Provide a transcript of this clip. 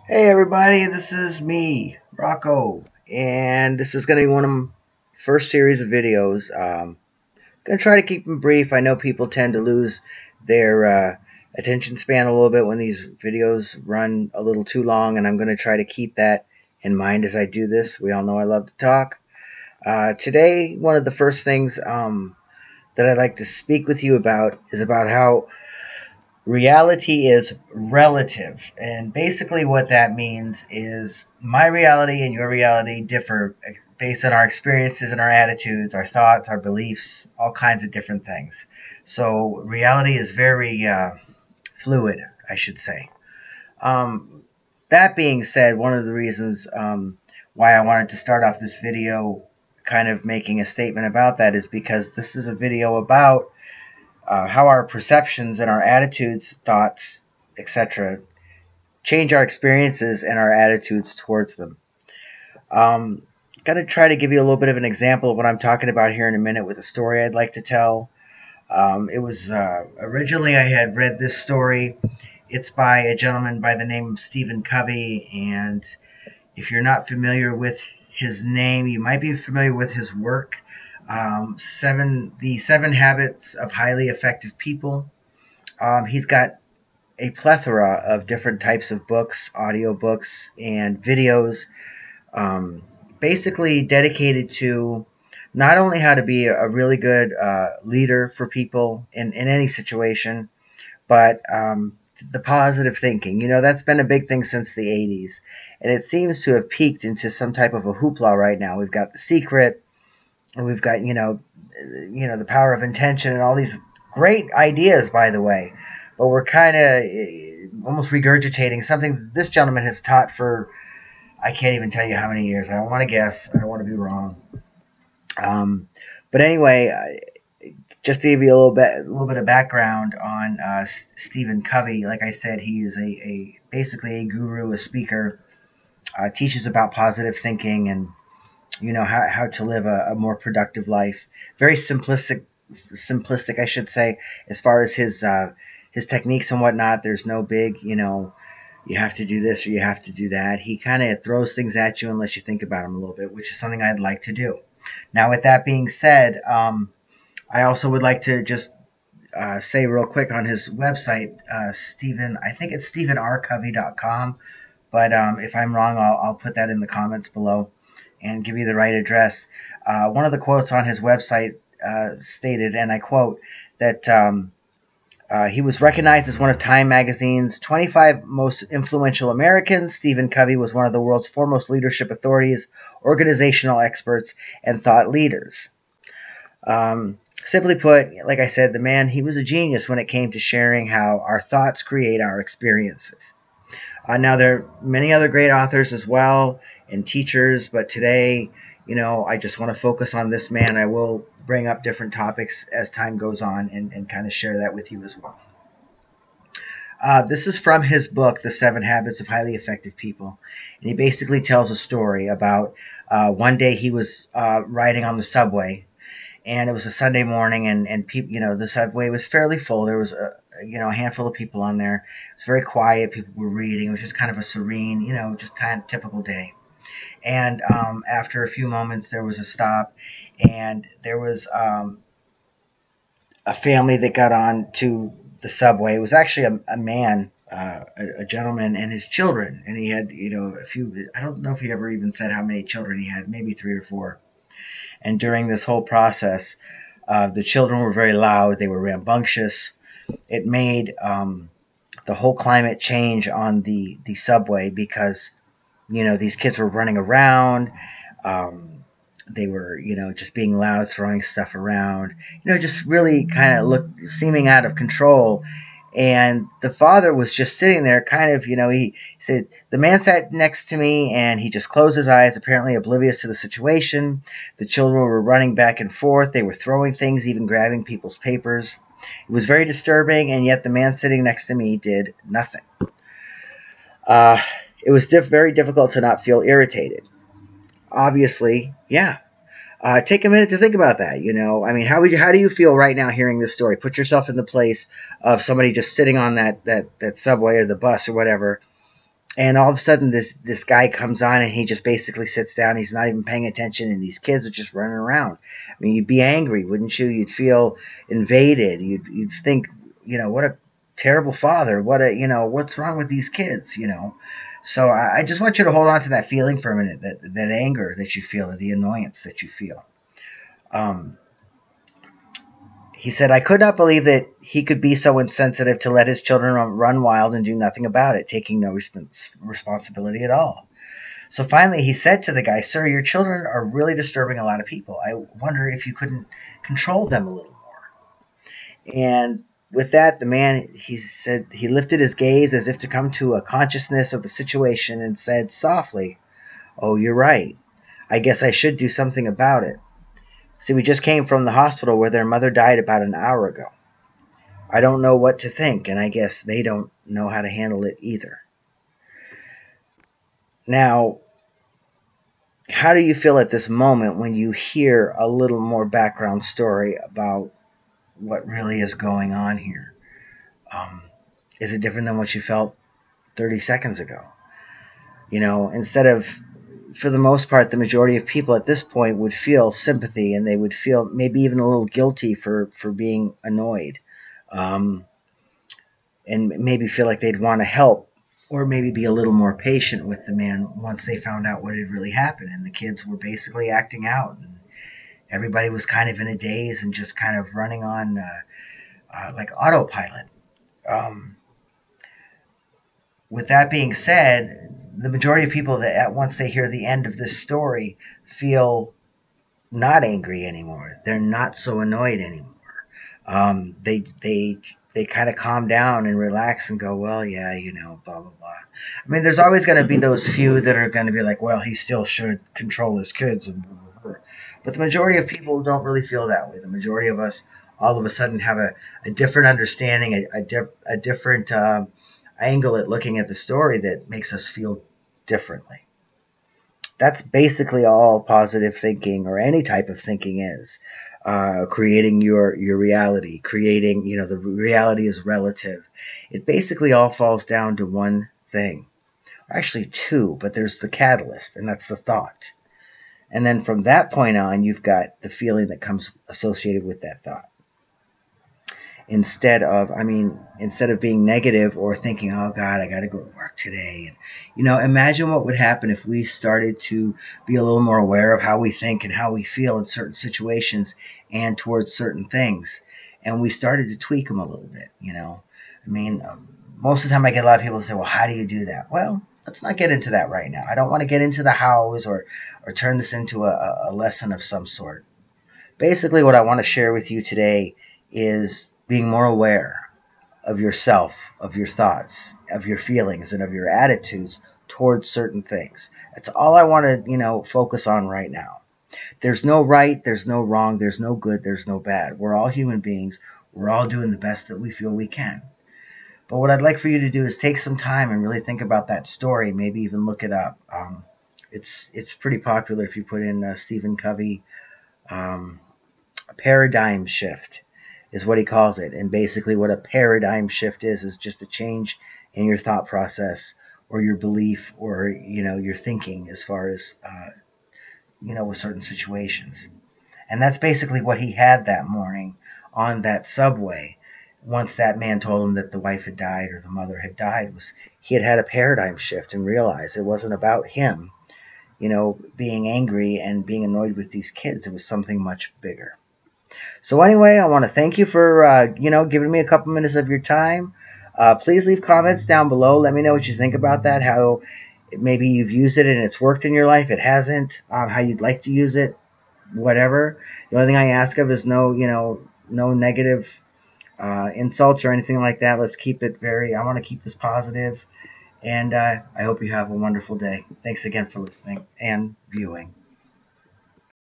Hey everybody, this is me, Rocco, and this is going to be one of my first series of videos. Going to try to keep them brief. I know people tend to lose their attention span a little bit when these videos run a little too long, and I'm going to try to keep that in mind as I do this. We all know I love to talk. Today, one of the first things that I'd like to speak with you about is about how reality is relative. And basically, what that means is my reality and your reality differ based on our experiences and our attitudes, our thoughts, our beliefs, all kinds of different things. So, reality is very fluid, I should say. Um, that being said, one of the reasons why I wanted to start off this video kind of making a statement about that is because this is a video about how our perceptions and our attitudes, thoughts, etc., change our experiences and our attitudes towards them. Um, Going to try to give you a little bit of an example of what I'm talking about here in a minute with a story I'd like to tell. It was originally I had read this story. It's by a gentleman by the name of Stephen Covey, and if you're not familiar with his name, you might be familiar with his work. The Seven Habits of Highly Effective People. He's got a plethora of different types of books, audiobooks, and videos, um, basically dedicated to not only how to be a really good leader for people in any situation, but the positive thinking. You know, that's been a big thing since the 80s, and it seems to have peaked into some type of a hoopla right now. We've got The Secret, and we've got, The Power of Intention, and all these great ideas, by the way. But we're kind of almost regurgitating something that this gentleman has taught for, I can't even tell you how many years. I don't want to guess. I don't want to be wrong. Um, but anyway, just to give you a little bit of background on Stephen Covey. Like I said, he is a basically a guru, a speaker, teaches about positive thinking and how to live a more productive life. Very simplistic, I should say, as far as his techniques and whatnot. There's no big, you have to do this or you have to do that. He kind of throws things at you and lets you think about them a little bit, which is something I'd like to do. Now, with that being said, I also would like to just say real quick on his website, I think it's stephenrcovey.com. But if I'm wrong, I'll put that in the comments below and give you the right address. One of the quotes on his website stated, and I quote, that he was recognized as one of Time magazine's 25 most influential Americans. Stephen Covey was one of the world's foremost leadership authorities, organizational experts, and thought leaders. Simply put, like I said, the man, he was a genius when it came to sharing how our thoughts create our experiences. Now, there are many other great authors as well and teachers, but today, I just want to focus on this man. I will bring up different topics as time goes on and kind of share that with you as well. This is from his book, The Seven Habits of Highly Effective People. And he basically tells a story about one day he was riding on the subway, and it was a Sunday morning, and people, the subway was fairly full. There was a handful of people on there. It was very quiet. People were reading. It was just kind of a serene, just kind of typical day. And after a few moments, there was a stop, and there was a family that got on to the subway. It was actually a man, a gentleman, and his children. And he had, a few. I don't know if he ever even said how many children he had. Maybe 3 or 4. And during this whole process, the children were very loud. They were rambunctious. It made the whole climate change on the subway because, these kids were running around. They were, just being loud, throwing stuff around, just really kind of seeming out of control. And the father was just sitting there kind of, he said, the man sat next to me and he just closed his eyes, apparently oblivious to the situation. The children were running back and forth. They were throwing things, even grabbing people's papers. It was very disturbing, and yet the man sitting next to me did nothing. Uh, it was very difficult to not feel irritated. Obviously, yeah. Take a minute to think about that. I mean, how do you feel right now hearing this story? Put yourself in the place of somebody just sitting on that subway or the bus or whatever, And all of a sudden, this guy comes on, and he just basically sits down. He's not even paying attention, and these kids are just running around. I mean, you'd be angry, wouldn't you? You'd feel invaded. You'd think, what a terrible father. What's wrong with these kids? So I just want you to hold on to that feeling for a minute, that anger that you feel, or the annoyance that you feel. He said, I could not believe that he could be so insensitive to let his children run wild and do nothing about it, taking no responsibility at all. So finally he said to the guy, Sir, your children are really disturbing a lot of people. I wonder if you couldn't control them a little more. And with that, the man, he said, he lifted his gaze as if to come to a consciousness of the situation and said softly, Oh, you're right. I guess I should do something about it. See, we just came from the hospital where their mother died about an hour ago. I don't know what to think, and I guess they don't know how to handle it either. Now, how do you feel at this moment when you hear a little more background story about what really is going on here? Is it different than what you felt 30 seconds ago? Instead of, for the most part, the majority of people at this point would feel sympathy, and they would feel maybe even a little guilty for being annoyed, and maybe feel like they'd want to help, or maybe be a little more patient with the man once they found out what had really happened. And the kids were basically acting out, and everybody was kind of in a daze and just kind of running on like autopilot. With that being said, the majority of people that once they hear the end of this story feel not angry anymore. They're not so annoyed anymore. They kind of calm down and relax and go, well, yeah, blah, blah, blah. I mean, there's always going to be those few that are going to be like, well, he still should control his kids, and blah, blah, blah. But the majority of people don't really feel that way. The majority of us all of a sudden have a different understanding, a different angle at looking at the story that makes us feel differently. That's basically all positive thinking, or any type of thinking, is. Creating your reality, creating, the reality is relative. It basically all falls down to one thing. Actually two, but there's the catalyst, and that's the thought. And then from that point on, you've got the feeling that comes associated with that thought. Instead of being negative or thinking, oh God, I got to go to work today. And, imagine what would happen if we started to be a little more aware of how we think and how we feel in certain situations and towards certain things. And we started to tweak them a little bit, most of the time I get a lot of people say, well, how do you do that? Well, let's not get into that right now. I don't want to get into the hows or turn this into a lesson of some sort. Basically, what I want to share with you today is being more aware of yourself, of your thoughts, of your feelings, and of your attitudes towards certain things. That's all I want to, focus on right now. There's no right, there's no wrong, there's no good, there's no bad. We're all human beings. We're all doing the best that we feel we can. But what I'd like for you to do is take some time and really think about that story, maybe even look it up. It's pretty popular if you put in Stephen Covey, a paradigm shift is what he calls it. And basically what a paradigm shift is just a change in your thought process or your belief or, your thinking as far as, with certain situations. And that's basically what he had that morning on that subway. Once that man told him that the wife had died or the mother had died, he had a paradigm shift and realized it wasn't about him, being angry and being annoyed with these kids. It was something much bigger. So anyway, I want to thank you for, giving me a couple minutes of your time. Please leave comments down below. Let me know what you think about that, how maybe you've used it and it's worked in your life, it hasn't, how you'd like to use it, whatever. The only thing I ask of is no negative insults or anything like that. Let's keep it I want to keep this positive, and I hope you have a wonderful day. Thanks again for listening and viewing.